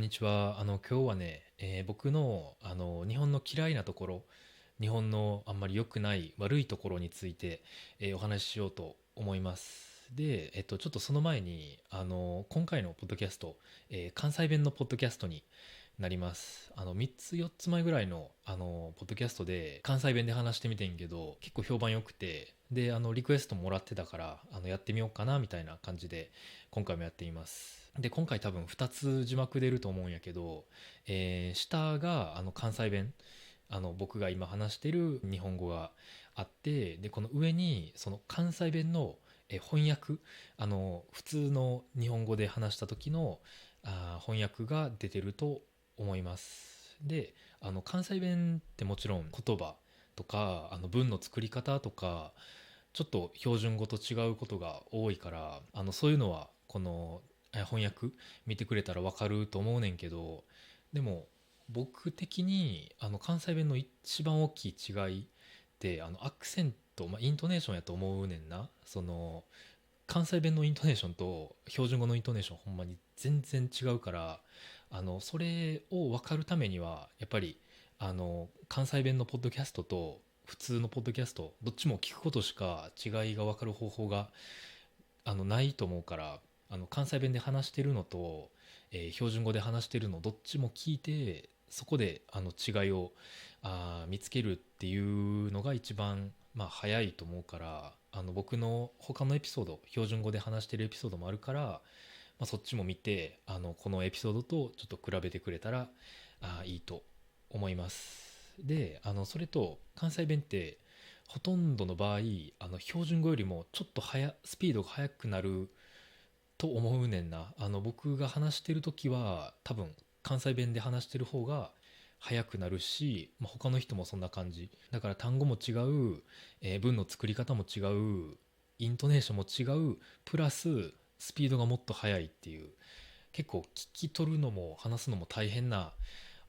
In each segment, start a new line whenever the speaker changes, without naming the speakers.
んにちは。今日はね、僕の、日本の嫌いなところ、日本のあんまり良くない悪いところについて、お話ししようと思います。で、ちょっとその前に、今回のポッドキャスト、関西弁のポッドキャストになります。3つ4つ前ぐらいの、ポッドキャストで関西弁で話してみてんけど、結構評判良くて、で、リクエストもらってたから、やってみようかな、みたいな感じで、今回もやっています。で、今回多分2つ字幕出ると思うんやけど、下が関西弁、僕が今話してる日本語があって、で、この上にその関西弁の翻訳、普通の日本語で話した時の翻訳が出てると思います。で、関西弁ってもちろん言葉とか文の作り方とかちょっと標準語と違うことが多いから、そういうのはこの翻訳見てくれたらわかると思うねんけど、でも僕的に関西弁の一番大きい違いってアクセント、イントネーションやと思うねんな。その関西弁のイントネーションと標準語のイントネーションほんまに全然違うから、それを分かるためにはやっぱり関西弁のポッドキャストと普通のポッドキャストどっちも聞くことしか違いが分かる方法がないと思うから、関西弁で話してるのと、標準語で話してるのどっちも聞いて、そこで違いを見つけるっていうのが一番早いと思うから、僕の他のエピソード標準語で話してるエピソードもあるから、そっちも見てこのエピソードとちょっと比べてくれたらいいと思います。で、それと関西弁ってほとんどの場合標準語よりもちょっとスピードが速くなると思うねんな。僕が話してる時は多分関西弁で話してる方が速くなるし、他の人もそんな感じだから単語も違う、文の作り方も違う、イントネーションも違う、プラススピードがもっと速いっていう、結構聞き取るのも話すのも大変な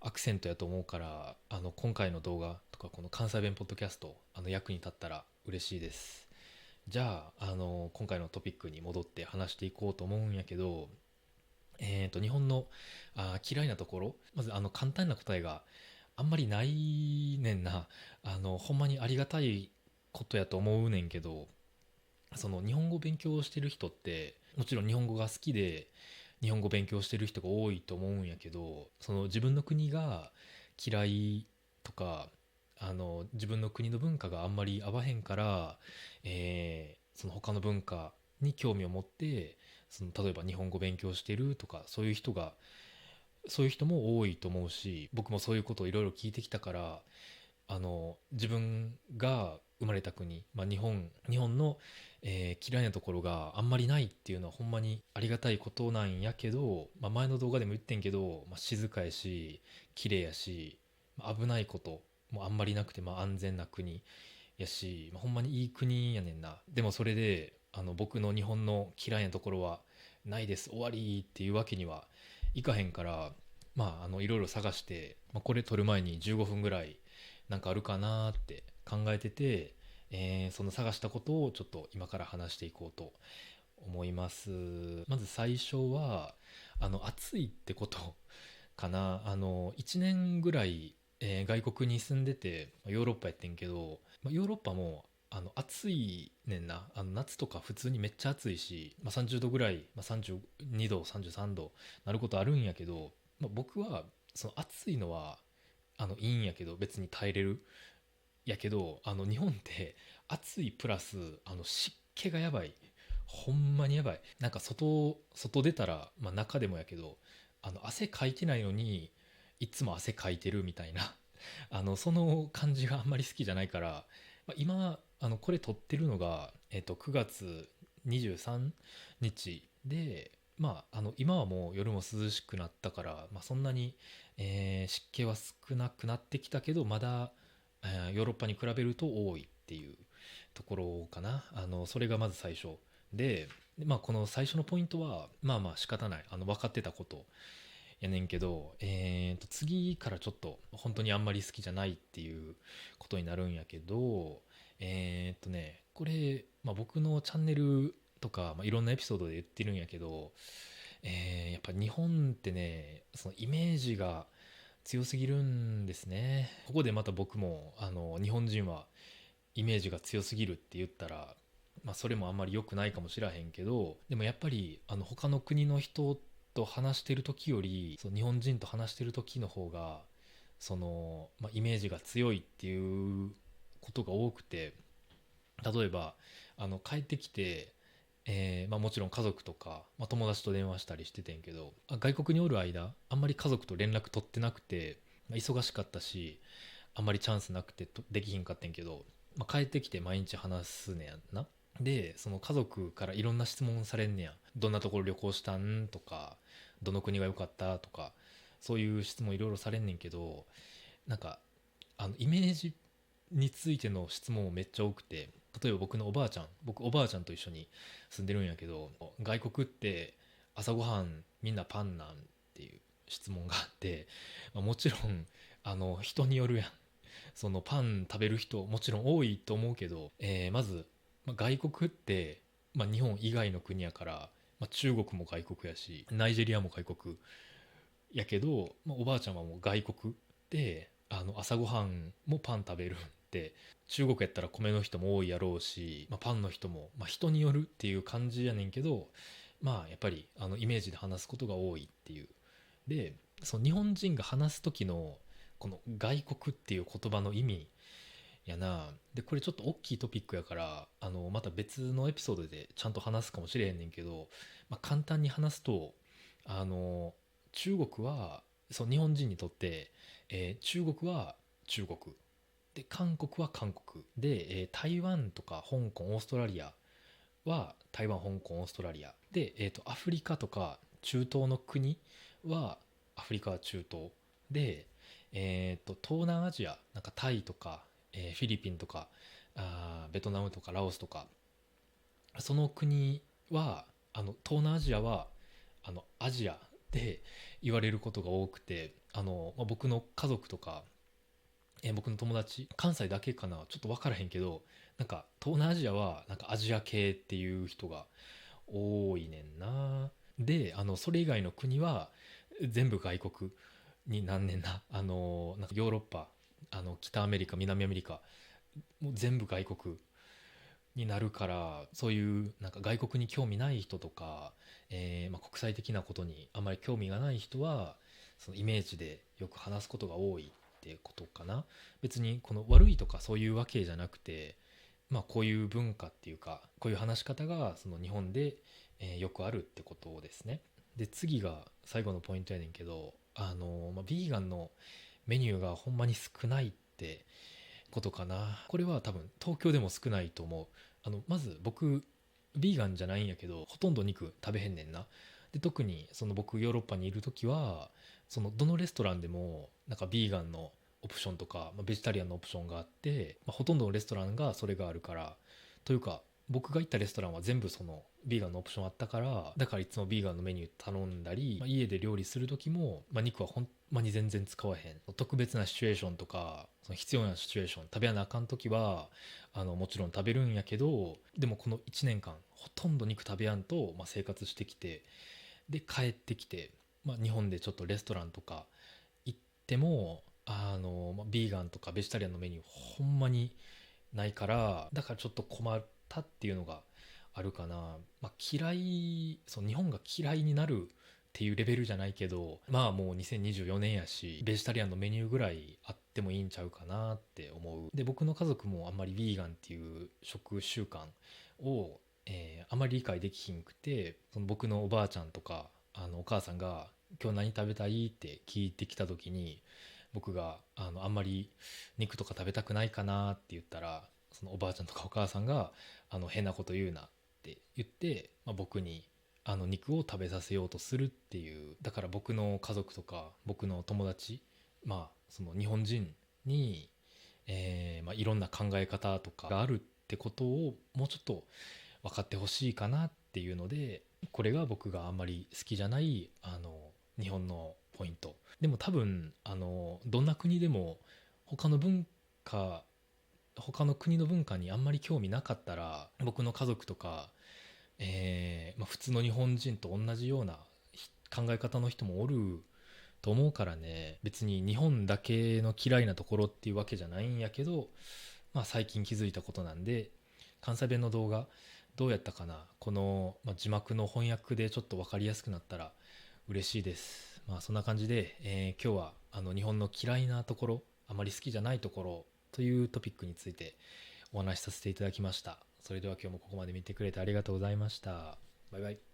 アクセントやと思うから、今回の動画とかこの関西弁ポッドキャスト役に立ったら嬉しいです。じゃあ、今回のトピックに戻って話していこうと思うんやけど、日本の嫌いなところ、まず簡単な答えがあんまりないねんな。ほんまにありがたいことやと思うねんけど、その日本語勉強してる人ってもちろん日本語が好きで日本語勉強してる人が多いと思うんやけど、その自分の国が嫌いとか自分の国の文化があんまり合わへんから、その他の文化に興味を持ってその例えば日本語勉強してるとか、そういう人も多いと思うし、僕もそういうことをいろいろ聞いてきたから、自分が生まれた国、日本の、嫌いなところがあんまりないっていうのはほんまにありがたいことなんやけど、前の動画でも言ってんけど、静かやし綺麗やし、危ないこともあんまりなくて、安全な国やし、ほんまにいい国やねんな。でもそれで僕の日本の嫌いなところはないです終わりっていうわけにはいかへんから、いろいろ探して、これ撮る前に15分ぐらいなんかあるかなって考えてて、その探したことをちょっと今から話していこうと思います。まず最初は暑いってことかな。1年ぐらい、外国に住んでてヨーロッパやってんけど、ヨーロッパも暑いねんな。夏とか普通にめっちゃ暑いし、30度ぐらい、32度33度なることあるんやけど、僕はその暑いのはいいんやけど別に耐えれるやけど、日本って暑いプラス湿気がやばい。ほんまにやばい。なんか外出たら、中でもやけど汗かいてないのにいつも汗かいてるみたいなその感じがあんまり好きじゃないから、今これ撮ってるのが、9月23日で、今はもう夜も涼しくなったから、そんなに、湿気は少なくなってきたけど、まだ、ヨーロッパに比べると多いっていうところかな。それがまず最初で、この最初のポイントは仕方ない、分かってたことやねんけど、次からちょっと本当にあんまり好きじゃないっていうことになるんやけど、これ、僕のチャンネルとか、いろんなエピソードで言ってるんやけど、やっぱ日本ってね、そのイメージが強すぎるんですね。ここでまた僕も日本人はイメージが強すぎるって言ったら、まあ、それもあんまり良くないかもしらへんけど、でもやっぱり他の国の人と話してる時よりその日本人と話してる時の方がイメージが強いっていうことが多くて、例えば帰ってきて、もちろん家族とか、友達と電話したりしててんけど、外国におる間あんまり家族と連絡取ってなくて、忙しかったしあんまりチャンスなくてできひんかってんけど、帰ってきて毎日話すねやんな。でその家族からいろんな質問されんねやん。どんなところ旅行したんとか、どの国が良かったとか、そういう質問いろいろされんねんけど、なんかイメージについての質問もめっちゃ多くて、例えば僕おばあちゃんと一緒に住んでるんやけど、外国って朝ごはんみんなパンなんっていう質問があって、もちろん人によるやん。そのパン食べる人もちろん多いと思うけど、まず、外国って、日本以外の国やから、中国も外国やしナイジェリアも外国やけど、おばあちゃんはもう外国で朝ごはんもパン食べるって、中国やったら米の人も多いやろうし、パンの人も、人によるっていう感じやねんけど、やっぱりイメージで話すことが多いっていう。でその日本人が話す時のこの外国っていう言葉の意味やな。でこれちょっと大きいトピックやから、また別のエピソードでちゃんと話すかもしれへんねんけど、簡単に話すと、あの中国はそう日本人にとって、中国は中国で、韓国は韓国で、台湾とか香港オーストラリアは台湾香港オーストラリアで、アフリカとか中東の国はアフリカは中東で、東南アジアなんかタイとか、フィリピンとかベトナムとかラオスとか、その国は東南アジアはアジアで言われることが多くて、僕の家族とか、僕の友達関西だけかなちょっと分からへんけど、なんか東南アジアはなんかアジア系っていう人が多いねんな。でそれ以外の国は全部外国になんねんな。なんかヨーロッパ、北アメリカ南アメリカもう全部外国になるから、そういうなんか外国に興味ない人とか、国際的なことにあまり興味がない人はそのイメージでよく話すことが多いってことかな。別にこの悪いとかそういうわけじゃなくて、こういう文化っていうかこういう話し方がその日本で、よくあるってことですね。で次が最後のポイントやねんけど、ビーガンのメニューがほんまに少ないってことかな。これは多分東京でも少ないと思う。まず僕ビーガンじゃないんやけどほとんど肉食べへんねんな。で特にその僕ヨーロッパにいる時はそのどのレストランでもなんかビーガンのオプションとか、ベジタリアンのオプションがあって、ほとんどのレストランがそれがあるから、というか僕が行ったレストランは全部そのビーガンのオプションあったから、だからいつもビーガンのメニュー頼んだり、家で料理する時も、肉はほんまに全然使わへん。特別なシチュエーションとかその必要なシチュエーション食べやなあかん時はもちろん食べるんやけど、でもこの1年間ほとんど肉食べやんと、生活してきて、で帰ってきて、日本でちょっとレストランとか行ってもビーガンとかベジタリアンのメニューほんまにないから、だからちょっと困ったっていうのがあるかな。嫌い、そう日本が嫌いになるっていうレベルじゃないけど、もう2024年やしベジタリアンのメニューぐらいあってもいいんちゃうかなって思う。で僕の家族もあんまりヴィーガンっていう食習慣を、あまり理解できひんくて、その僕のおばあちゃんとかお母さんが「今日何食べたい?」って聞いてきた時に、僕があんまり肉とか食べたくないかなって言ったら、そのおばあちゃんとかお母さんが変なこと言うなって言って、僕に肉を食べさせようとするっていう。だから僕の家族とか僕の友達、その日本人に、いろんな考え方とかがあるってことをもうちょっと分かってほしいかなっていうので、これが僕があんまり好きじゃない日本のポイント。でも多分どんな国でも他の文化他の国の文化にあんまり興味なかったら、僕の家族とか、普通の日本人と同じような考え方の人もおると思うからね。別に日本だけの嫌いなところっていうわけじゃないんやけど、まあ最近気づいたことなんで、関西弁の動画どうやったかな、この、字幕の翻訳でちょっと分かりやすくなったら嬉しいです。まあそんな感じで、今日は日本の嫌いなところ、あまり好きじゃないところというトピックについてお話しさせていただきました。それでは今日もここまで見てくれてありがとうございました。バイバイ。